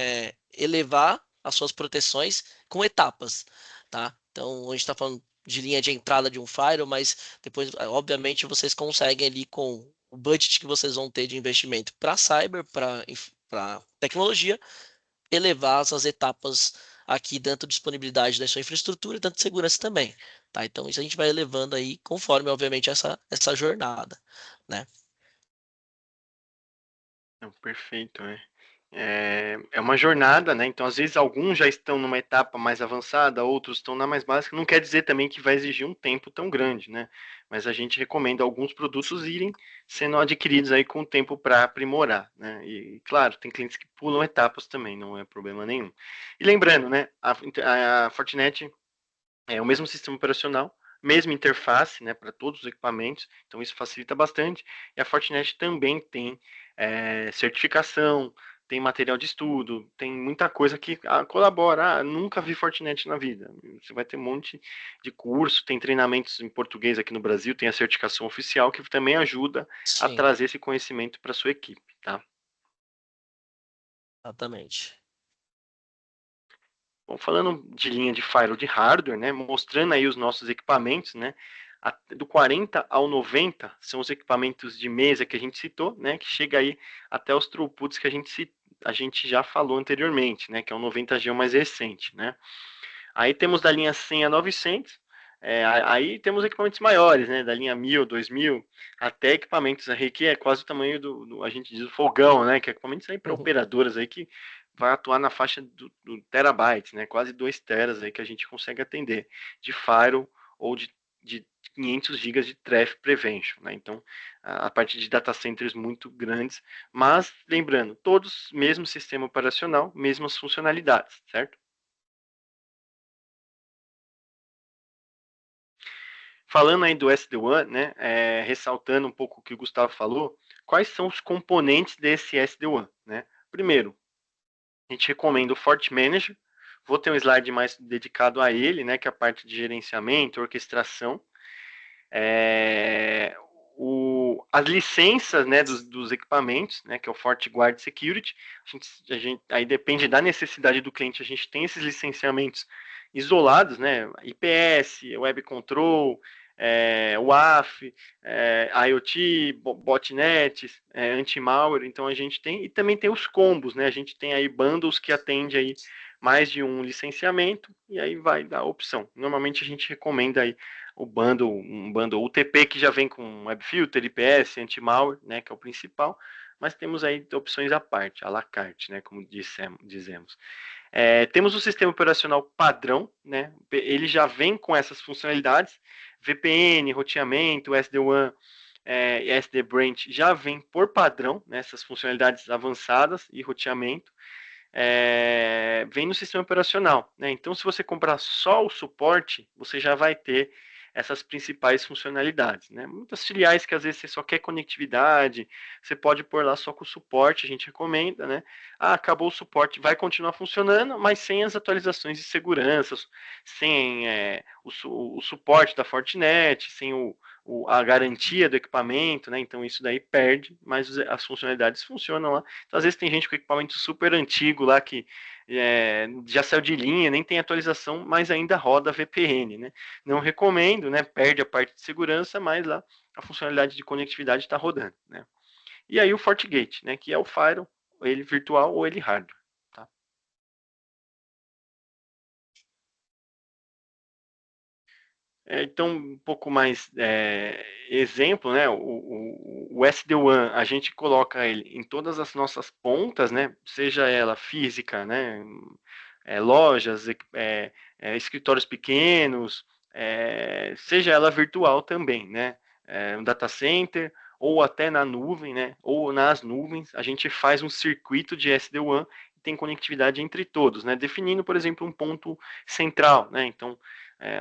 elevar as suas proteções com etapas, tá? Então, a gente está falando de linha de entrada de um firewall, mas depois, obviamente, vocês conseguem ali com o budget que vocês vão ter de investimento para cyber, para tecnologia, elevar essas etapas aqui, tanto de disponibilidade da sua infraestrutura e tanto de segurança também, tá? Então isso a gente vai elevando aí conforme, obviamente, essa jornada, né? Não, perfeito, né? É uma jornada, né? Então, às vezes, alguns já estão numa etapa mais avançada, outros estão na mais básica. Não quer dizer também que vai exigir um tempo tão grande, né? Mas a gente recomenda alguns produtos irem sendo adquiridos aí com o tempo para aprimorar, né? Claro, tem clientes que pulam etapas também, não é problema nenhum. E lembrando, né? A Fortinet é o mesmo sistema operacional, mesma interface, né, para todos os equipamentos, então isso facilita bastante. E a Fortinet também tem certificação, tem material de estudo, tem muita coisa que colabora. Nunca vi Fortinet na vida. Você vai ter um monte de curso, tem treinamentos em português aqui no Brasil, tem a certificação oficial que também ajuda a Sim, trazer esse conhecimento para sua equipe, tá? exatamente. Bom, falando de linha de firewall de hardware, né, mostrando aí os nossos equipamentos, né, do 40 ao 90 são os equipamentos de mesa que a gente citou, né, que chega aí até os throughputs que a gente já falou anteriormente, né, que é o 90G mais recente, né. Aí temos da linha 100 a 900, aí temos equipamentos maiores, né, da linha 1000, 2000, até equipamentos aí que é quase o tamanho a gente diz, o fogão, né, que é equipamentos aí para operadoras aí que vai atuar na faixa do terabyte, né, quase 2 teras aí que a gente consegue atender de firewall ou de 500 gigas de traffic prevention, né, então a partir de data centers muito grandes, mas lembrando, todos mesmo sistema operacional, mesmas funcionalidades, certo? Falando aí do SD-WAN, né, ressaltando um pouco o que o Gustavo falou, quais são os componentes desse SD-WAN, né? Primeiro, a gente recomenda o Fort Manager, vou ter um slide mais dedicado a ele, né, que é a parte de gerenciamento, orquestração. É, as licenças, né, dos equipamentos, né, que é o FortiGuard Security. Aí depende da necessidade do cliente, a gente tem esses licenciamentos isolados, né, IPS, Web Control, WAF, IoT, botnet, anti-malware. Então a gente tem, e também tem os combos, né, a gente tem aí bundles que atende aí mais de um licenciamento, e aí vai dar a opção. Normalmente a gente recomenda aí um bundle UTP que já vem com WebFilter, IPS, anti-malware, né, que é o principal, mas temos aí opções à parte, à la carte, né, como dizemos. Temos o sistema operacional padrão, né, ele já vem com essas funcionalidades, VPN, roteamento, SD-WAN, SD-Branch já vem por padrão, né, essas funcionalidades avançadas e roteamento. Vem no sistema operacional, né? Então, se você comprar só o suporte, você já vai ter essas principais funcionalidades, né? Muitas filiais que às vezes você só quer conectividade, você pode pôr lá só com o suporte, a gente recomenda, né? Acabou o suporte, vai continuar funcionando, mas sem as atualizações de segurança, sem o suporte da Fortinet, sem a garantia do equipamento, né? Então isso daí perde, mas as funcionalidades funcionam lá. Então, às vezes tem gente com equipamento super antigo lá que já saiu de linha, nem tem atualização, mas ainda roda VPN, né? Não recomendo, né? Perde a parte de segurança, mas lá a funcionalidade de conectividade está rodando, né? E aí o FortiGate, né? Que é o firewall, ele virtual ou ele hardware. Tá? Então, um pouco mais exemplo, né? O SD-WAN, a gente coloca ele em todas as nossas pontas, né? Seja ela física, né? Lojas, escritórios pequenos, seja ela virtual também, né? Um data center, ou até na nuvem, né? Ou nas nuvens, a gente faz um circuito de SD-WAN e tem conectividade entre todos, né? Definindo, por exemplo, um ponto central, né? Então,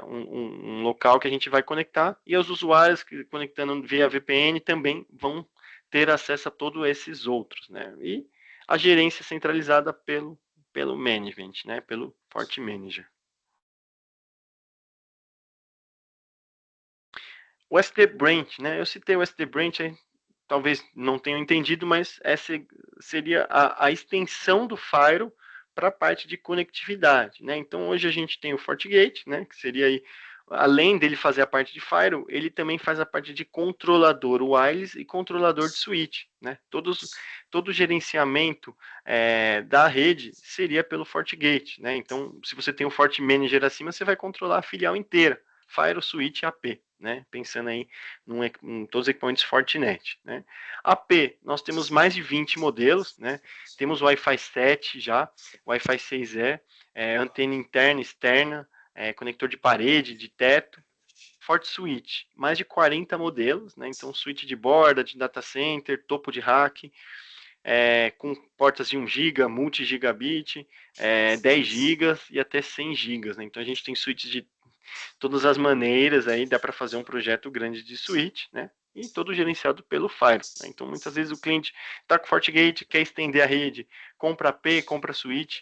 um local que a gente vai conectar e os usuários que conectando via VPN também vão ter acesso a todos esses outros, né? E a gerência centralizada pelo management, né? Pelo FortiManager. O SD Branch, né? Eu citei o SD Branch, talvez não tenham entendido, mas essa seria a extensão do Firewall para a parte de conectividade, né? Então hoje a gente tem o FortiGate, né? Que seria aí, além dele fazer a parte de Firewall, ele também faz a parte de controlador wireless e controlador de switch, né? Todo o gerenciamento da rede seria pelo FortiGate, né? Então, se você tem o FortiManager acima, você vai controlar a filial inteira, Firewall, Switch e AP, né? Pensando aí em todos os equipamentos Fortinet, né? AP, nós temos mais de 20 modelos, né? Temos Wi-Fi 7 já, Wi-Fi 6E, antena interna, externa, conector de parede, de teto, FortiSwitch, mais de 40 modelos, né? Então, switch de borda, de data center, topo de rack, com portas de 1 GB, multi-gigabit, 10 GB e até 100 GB, né? Então, a gente tem switches de todas as maneiras, aí dá para fazer um projeto grande de switch, né? E todo gerenciado pelo Fire. Né? Então, muitas vezes o cliente está com o FortiGate, quer estender a rede, compra AP, compra switch,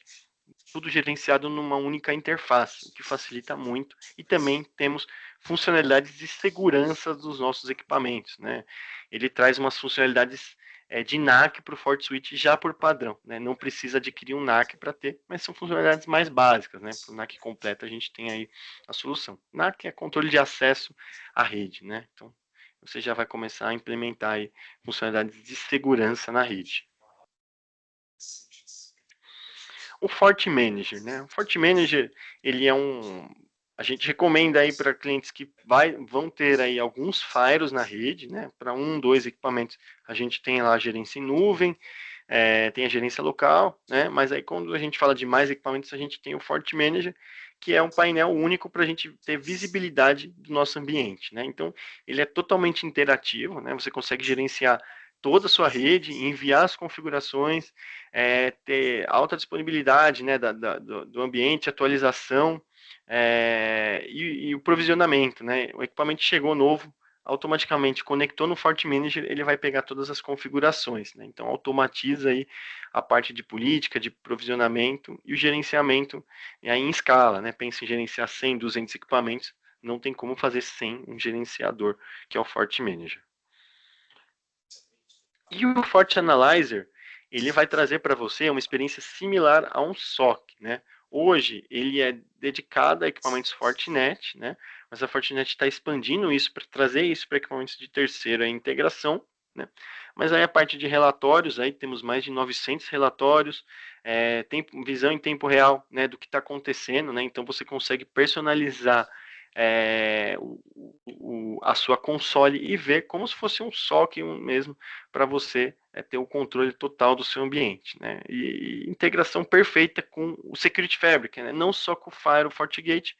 tudo gerenciado numa única interface, o que facilita muito. E também temos funcionalidades de segurança dos nossos equipamentos, né? Ele traz umas funcionalidades de NAC para o FortiSwitch já por padrão, né? Não precisa adquirir um NAC para ter, mas são funcionalidades mais básicas, né? Para o NAC completo a gente tem aí a solução. NAC é controle de acesso à rede, né? Então você já vai começar a implementar aí funcionalidades de segurança na rede. O FortiManager, né? O FortiManager, ele é a gente recomenda aí para clientes que vão ter aí alguns firewalls na rede, né? Para 2 equipamentos, a gente tem lá a gerência em nuvem, tem a gerência local, né? Mas aí quando a gente fala de mais equipamentos, a gente tem o FortiManager, que é um painel único para a gente ter visibilidade do nosso ambiente, né? Então, ele é totalmente interativo, né? Você consegue gerenciar toda a sua rede, enviar as configurações, ter alta disponibilidade, né, do ambiente, atualização e o provisionamento, né? O equipamento chegou novo, automaticamente conectou no FortiManager, ele vai pegar todas as configurações, né? Então automatiza aí a parte de política, de provisionamento e o gerenciamento aí em escala, né? Pensa em gerenciar 100, 200 equipamentos, não tem como fazer sem um gerenciador, que é o FortiManager. E o Forte Analyzer, ele vai trazer para você uma experiência similar a um SOC, né? Hoje, ele é dedicado a equipamentos Fortinet, né? Mas a Fortinet está expandindo isso para trazer isso para equipamentos de terceira integração, né? Mas aí a parte de relatórios, aí temos mais de 900 relatórios, tem visão em tempo real, né, do que está acontecendo, né? Então você consegue personalizar a sua console e ver como se fosse um SOC mesmo para você ter o controle total do seu ambiente, né? E integração perfeita com o Security Fabric, né? Não só com o Fire, o FortiGate,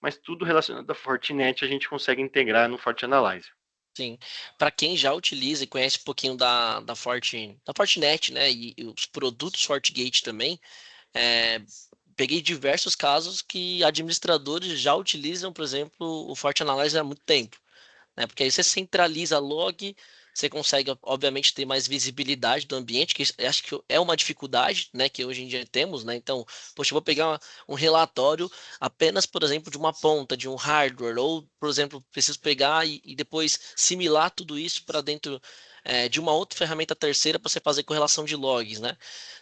mas tudo relacionado à Fortinet a gente consegue integrar no FortiAnalyzer. Sim. Para quem já utiliza e conhece um pouquinho da Fortinet, né, e os produtos FortiGate também, é, peguei diversos casos que administradores já utilizam, por exemplo, o FortiAnalyzer há muito tempo, né? Porque aí você centraliza log, você consegue, obviamente, ter mais visibilidade do ambiente, que eu acho que é uma dificuldade, né, que hoje em dia temos, né? Então, poxa, eu vou pegar um relatório apenas, por exemplo, de uma ponta, de um hardware, ou, por exemplo, preciso pegar e depois similar tudo isso para dentro, de uma outra ferramenta terceira para você fazer correlação de logs, né?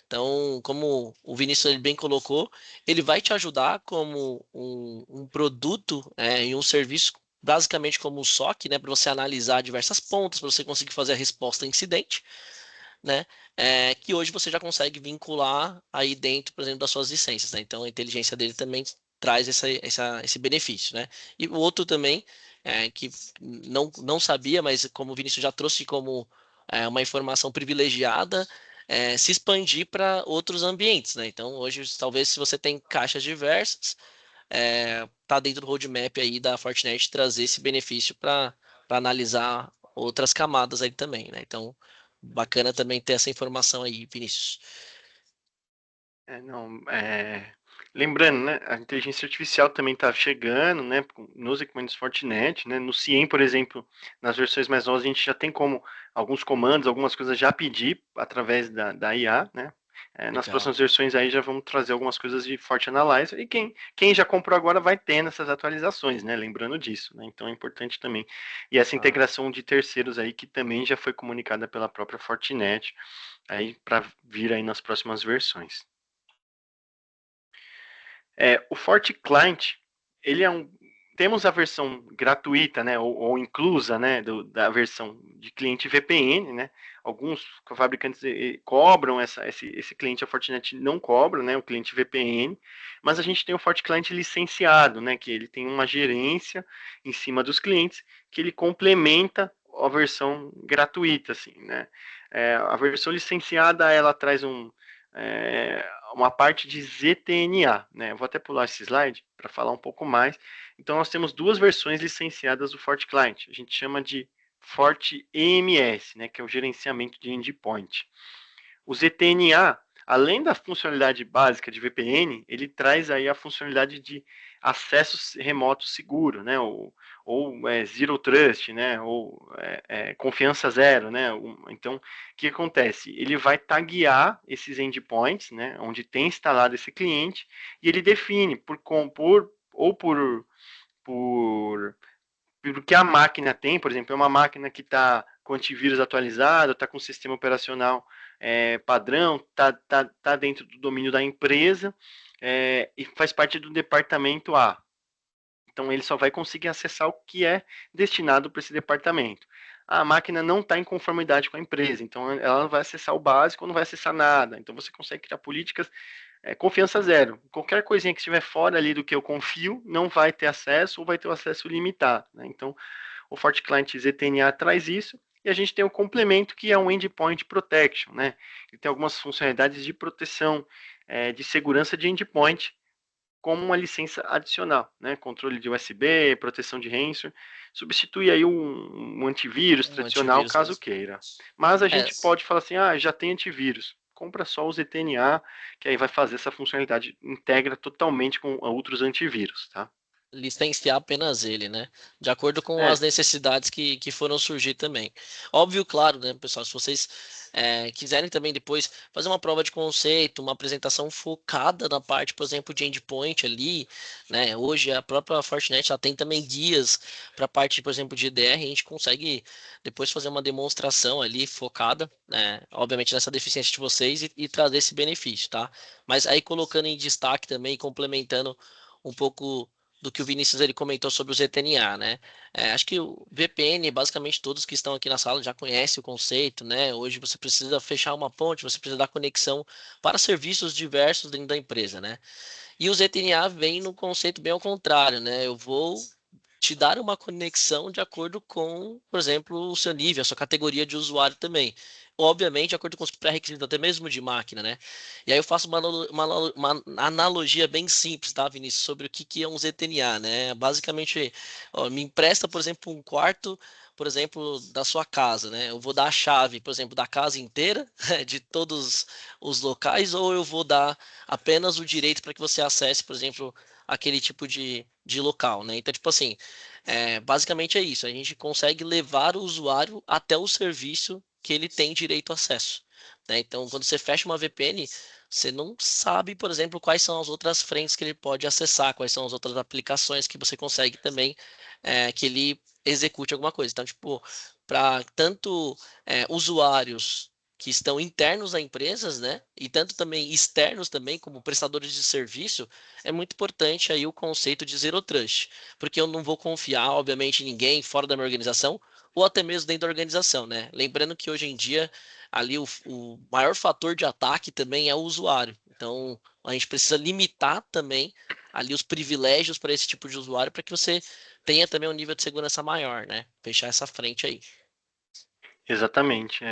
Então, como o Vinícius ele bem colocou, ele vai te ajudar como um produto, e um serviço, basicamente como um SOC, né, para você analisar diversas pontas, para você conseguir fazer a resposta a incidente, né, que hoje você já consegue vincular aí dentro, por exemplo, das suas licenças, né? Então, a inteligência dele também traz esse benefício, né? E o outro também, que não sabia, mas como o Vinícius já trouxe como uma informação privilegiada, se expandir para outros ambientes, né? Então, hoje, talvez, se você tem caixas diversas, tá dentro do roadmap aí da Fortinet trazer esse benefício para analisar outras camadas aí também, né? Então, bacana também ter essa informação aí, Vinícius. Não, lembrando, né, a inteligência artificial também está chegando, né, nos equipamentos Fortinet, né, no CIEM, por exemplo, nas versões mais novas a gente já tem como alguns comandos, algumas coisas já pedir através da IA, né, nas Legal. próximas versões aí já vamos trazer algumas coisas de Forte Analyzer e quem já comprou agora vai tendo essas atualizações, né, lembrando disso, né, então é importante também. E essa Ah, integração de terceiros aí que também já foi comunicada pela própria Fortinet aí para vir aí nas próximas versões. O Forte Client, ele é um. Temos a versão gratuita, né, ou inclusa, né, da versão de cliente VPN, né. Alguns fabricantes cobram esse cliente, a Fortinet não cobra, né, o cliente VPN, mas a gente tem o Forte Client licenciado, né, que ele tem uma gerência em cima dos clientes que ele complementa a versão gratuita, assim, né. A versão licenciada ela traz uma parte de ZTNA, né? Eu vou até pular esse slide para falar um pouco mais. Então, nós temos duas versões licenciadas do FortiClient. A gente chama de FortiEMS, né? Que é o gerenciamento de endpoint. O ZTNA, além da funcionalidade básica de VPN, ele traz aí a funcionalidade de acesso remoto seguro, né? Ou Zero Trust, né? Ou confiança zero, né? Então, o que acontece? Ele vai taguear esses endpoints, né? Onde tem instalado esse cliente e ele define por o que a máquina tem, por exemplo, é uma máquina que está com antivírus atualizado, está com o sistema operacional padrão, tá dentro do domínio da empresa e faz parte do departamento A. Então ele só vai conseguir acessar o que é destinado para esse departamento. A máquina não está em conformidade com a empresa, então ela não vai acessar o básico, não vai acessar nada. Então você consegue criar políticas confiança zero. Qualquer coisinha que estiver fora ali do que eu confio não vai ter acesso ou vai ter o acesso limitado. Né? Então o FortiClient ZTNA traz isso. E a gente tem o complemento, que é um Endpoint Protection. Né? Ele tem algumas funcionalidades de proteção, de segurança de endpoint, como uma licença adicional. Né? Controle de USB, proteção de ransomware. Substitui aí um antivírus um tradicional, antivírus caso mesmo. queira. Mas a É, gente pode falar assim, já tem antivírus. Compra só o ZTNA, que aí vai fazer essa funcionalidade, integra totalmente com outros antivírus, tá? licenciar apenas ele, né? De acordo com É, as necessidades que foram surgir também. Óbvio, claro, né, pessoal? Se vocês quiserem também depois fazer uma prova de conceito, uma apresentação focada na parte, por exemplo, de endpoint ali, né? Hoje a própria Fortinet ela tem também guias para a parte, por exemplo, de EDR, a gente consegue depois fazer uma demonstração ali focada, né? Obviamente nessa deficiência de vocês e trazer esse benefício, tá? Mas aí colocando em destaque também, complementando um pouco do que o Vinícius ele comentou sobre o ZTNA, né? Acho que o VPN, basicamente todos que estão aqui na sala já conhecem o conceito, né? Hoje você precisa fechar uma ponte, você precisa dar conexão para serviços diversos dentro da empresa, né? E o ZTNA vem no conceito bem ao contrário, né? Eu vou te dar uma conexão de acordo com, por exemplo, o seu nível, a sua categoria de usuário também. Obviamente, de acordo com os pré-requisitos, até mesmo de máquina, né? E aí eu faço uma analogia bem simples, tá, Vinícius, sobre o que é um ZTNA, né? Basicamente, ó, me empresta, por exemplo, um quarto, por exemplo, da sua casa, né? Eu vou dar a chave, por exemplo, da casa inteira, de todos os locais, ou eu vou dar apenas o direito para que você acesse, por exemplo, aquele tipo de local, né? Então, tipo assim, basicamente é isso. A gente consegue levar o usuário até o serviço que ele tem direito a acesso, né? Então, quando você fecha uma VPN, você não sabe, por exemplo, quais são as outras frentes que ele pode acessar, quais são as outras aplicações que você consegue também que ele execute alguma coisa. Então, tipo, para tanto usuários que estão internos a empresas, né, e tanto também externos também, como prestadores de serviço, é muito importante aí o conceito de Zero Trust, porque eu não vou confiar, obviamente, em ninguém fora da minha organização, ou até mesmo dentro da organização, né? Lembrando que hoje em dia, ali o maior fator de ataque também é o usuário. Então, a gente precisa limitar também ali os privilégios para esse tipo de usuário, para que você tenha também um nível de segurança maior, né? Fechar essa frente aí. exatamente.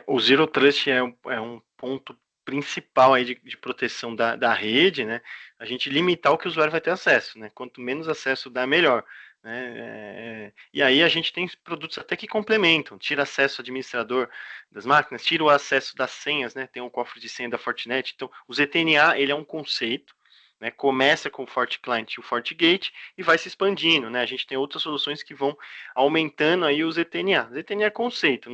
O Zero Trust é um ponto principal aí de proteção da rede, né? A gente limitar o que o usuário vai ter acesso, né? Quanto menos acesso dá, melhor. Né? E aí a gente tem produtos até que complementam, tira acesso ao administrador das máquinas, tira o acesso das senhas, né? Tem um cofre de senha da Fortinet. Então, o ZTNA ele é um conceito, né? Começa com o FortiClient e o FortiGate e vai se expandindo, né? A gente tem outras soluções que vão aumentando aí o ZTNA. ZTNA é conceito.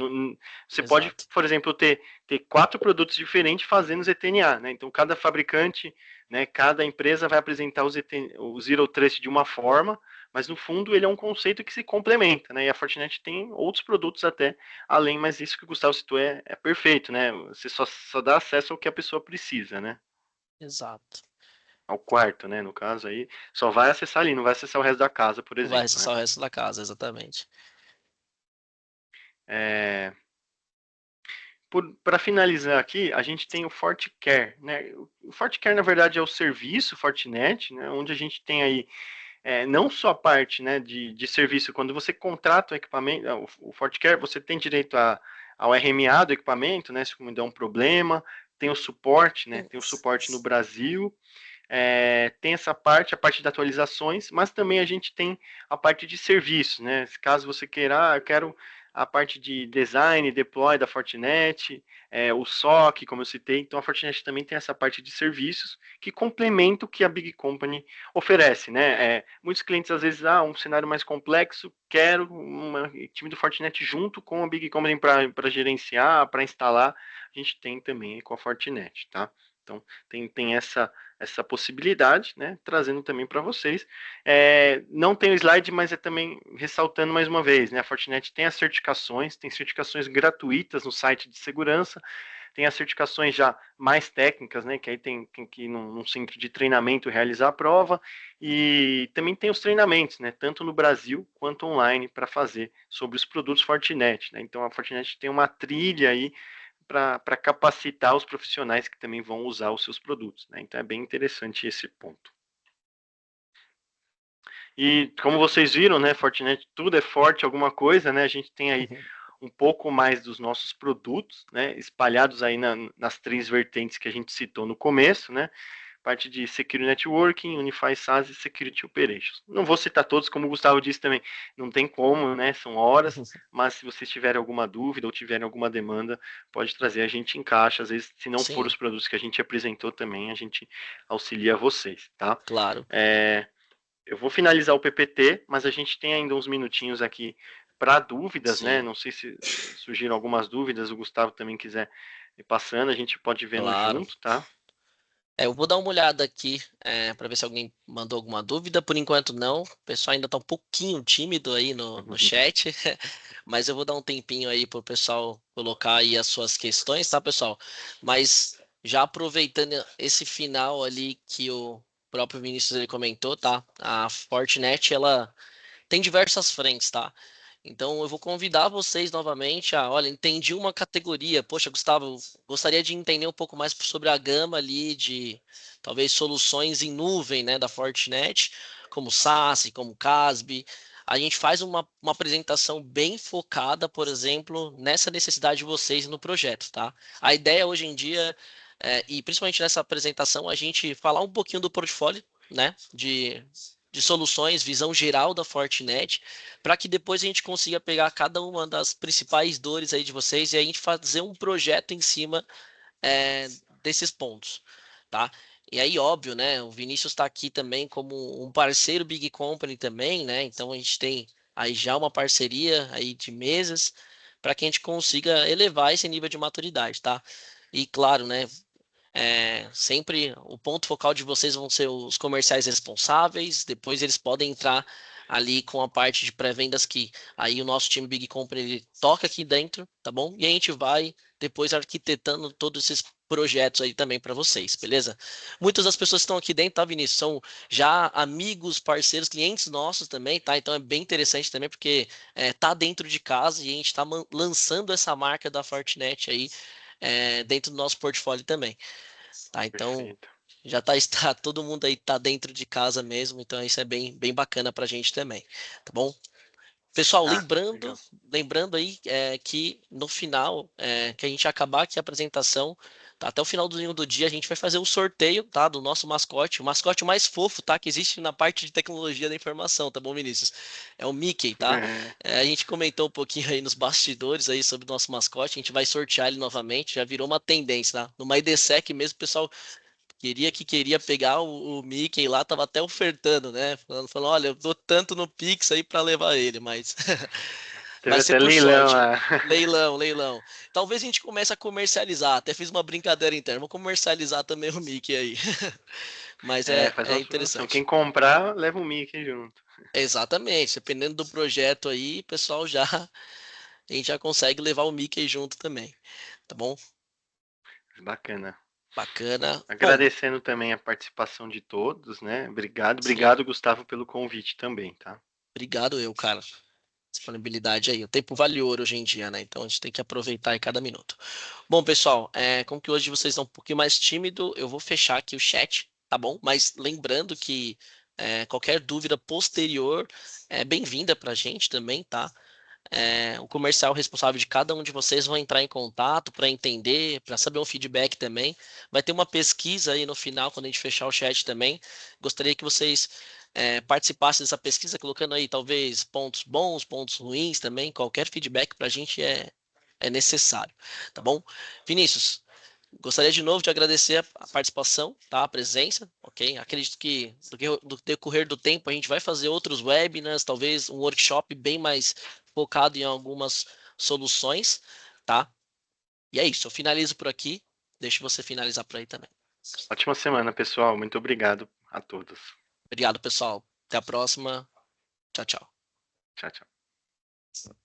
Você pode, Exato. por exemplo, ter 4 produtos diferentes fazendo ZTNA, né? Então, cada fabricante, né, cada empresa vai apresentar o Zero Trust de uma forma, mas no fundo ele é um conceito que se complementa, né? E a Fortinet tem outros produtos até além, mas isso que o Gustavo citou é perfeito, né? Você só dá acesso ao que a pessoa precisa, né? Exato. Ao quarto, né? No caso aí, só vai acessar ali, não vai acessar o resto da casa, por Vai exemplo, né? acessar o resto da casa, exatamente. É, Para finalizar aqui, a gente tem o FortiCare, né? O FortiCare, na verdade, é o serviço Fortinet, né? Onde a gente tem aí não só a parte, né, de serviço, quando você contrata o equipamento, o FortiCare, você tem direito ao RMA do equipamento, né? Se der um problema, tem o suporte, né? Tem o suporte no Brasil, tem essa parte, a parte de atualizações, mas também a gente tem a parte de serviços, né? Caso você queira, eu quero a parte de design, deploy da Fortinet, o SOC, como eu citei, então a Fortinet também tem essa parte de serviços que complementa o que a Big Company oferece, né? Muitos clientes às vezes, um cenário mais complexo, quero um time do Fortinet junto com a Big Company para gerenciar, para instalar, a gente tem também com a Fortinet, tá? Então tem essa possibilidade, né? Trazendo também para vocês. Não tem o slide, mas é também ressaltando mais uma vez, né? A Fortinet tem as certificações, tem certificações gratuitas no site de segurança, tem as certificações já mais técnicas, né? Que aí tem que ir num centro de treinamento realizar a prova, e também tem os treinamentos, né? Tanto no Brasil quanto online para fazer sobre os produtos Fortinet, né? Então a Fortinet tem uma trilha aí para capacitar os profissionais que também vão usar os seus produtos, né? Então é bem interessante esse ponto. E como vocês viram, né, Fortinet, tudo é forte, alguma coisa, né? A gente tem aí um pouco mais dos nossos produtos, né, espalhados aí nas 3 vertentes que a gente citou no começo, né? parte de Security Networking, Unify SaaS e Security Operations. Não vou citar todos, como o Gustavo disse também, não tem como, né? São horas, mas se vocês tiverem alguma dúvida ou tiverem alguma demanda, pode trazer, a gente encaixa. Às vezes, se não for Sim, os produtos que a gente apresentou também, a gente auxilia vocês, tá? claro. Eu vou finalizar o PPT, mas a gente tem ainda uns minutinhos aqui para dúvidas, né? Sim, Não sei se surgiram algumas dúvidas, o Gustavo também quiser ir passando, a gente pode ir vendo claro. junto, tá? Eu vou dar uma olhada aqui para ver se alguém mandou alguma dúvida. Por enquanto, não. O pessoal ainda está um pouquinho tímido aí no chat, mas eu vou dar um tempinho aí para o pessoal colocar aí as suas questões, tá, pessoal? Mas já aproveitando esse final ali que o próprio Vinícius ele comentou, tá? A Fortinet, ela tem diversas frentes, tá? Então eu vou convidar vocês novamente a, olha, entendi uma categoria. Poxa, Gustavo, eu gostaria de entender um pouco mais sobre a gama ali de talvez soluções em nuvem, né, da Fortinet, como SaaS, como CASB. A gente faz uma apresentação bem focada, por exemplo, nessa necessidade de vocês no projeto, tá? A ideia hoje em dia, e principalmente nessa apresentação, a gente falar um pouquinho do portfólio, né, de soluções, visão geral da Fortinet, para que depois a gente consiga pegar cada uma das principais dores aí de vocês e a gente fazer um projeto em cima é, desses pontos, tá? E aí, óbvio, né? O Vinícius está aqui também como um parceiro Big Company também, né? Então a gente tem aí já uma parceria aí de mesas para que a gente consiga elevar esse nível de maturidade, tá? E claro, né? Sempre o ponto focal de vocês vão ser os comerciais responsáveis, depois eles podem entrar ali com a parte de pré-vendas que aí o nosso time Big Company ele toca aqui dentro, tá bom? E a gente vai depois arquitetando todos esses projetos aí também para vocês, beleza? Muitas das pessoas que estão aqui dentro, tá, Vinícius, são já amigos, parceiros, clientes nossos também, tá? Então é bem interessante também porque tá dentro de casa e a gente está lançando essa marca da Fortinet aí dentro do nosso portfólio também. Tá, então Perfeito. já tá, está, todo mundo aí tá dentro de casa mesmo, então isso é bem bacana pra gente também, tá bom? Pessoal, Ah, lembrando, legal. lembrando aí que no final, que a gente acabar aqui a apresentação, tá, até o final do dia a gente vai fazer o sorteio, tá, do nosso mascote, o mascote mais fofo, tá, que existe na parte de tecnologia da informação, tá bom, Vinícius? É o Mickey, tá? A gente comentou um pouquinho aí nos bastidores aí sobre o nosso mascote, a gente vai sortear ele novamente, já virou uma tendência, tá? No MyDSEC mesmo, o pessoal queria pegar o Mickey lá, tava até ofertando, né? Falando, olha, eu dou tanto no Pix aí para levar ele, mas Teve vai ser até por leilão sorte. lá. Leilão, leilão. Talvez a gente comece a comercializar. Até fiz uma brincadeira interna. Vou comercializar também o Mickey aí. Mas Faz é uma promoção. Quem interessante. comprar, leva o Mickey junto. Exatamente. Dependendo do projeto aí, pessoal a gente já consegue levar o Mickey junto também. Tá bom? Bacana. Bacana. Bom, Agradecendo também a participação de todos, né? Obrigado, sim. obrigado, Gustavo, pelo convite também, tá? Obrigado eu, cara. Disponibilidade aí. O tempo vale ouro hoje em dia, né? Então a gente tem que aproveitar em cada minuto. Bom, pessoal, como que hoje vocês estão um pouquinho mais tímido, eu vou fechar aqui o chat, tá bom? Mas lembrando que qualquer dúvida posterior é bem-vinda pra gente também, tá? O comercial responsável de cada um de vocês vai entrar em contato para entender, para saber um feedback também. Vai ter uma pesquisa aí no final, quando a gente fechar o chat também. Gostaria que vocês participassem dessa pesquisa, colocando aí talvez pontos bons, pontos ruins também. Qualquer feedback para a gente é necessário, tá bom? Vinícius, gostaria de novo de agradecer a participação, tá? A presença, ok? Acredito que do decorrer do tempo a gente vai fazer outros webinars, talvez um workshop bem mais focado em algumas soluções, tá? E é isso, eu finalizo por aqui, deixo você finalizar por aí também. Ótima semana, pessoal. Muito obrigado a todos. Obrigado, pessoal. Até a próxima. Tchau, tchau. Tchau, tchau.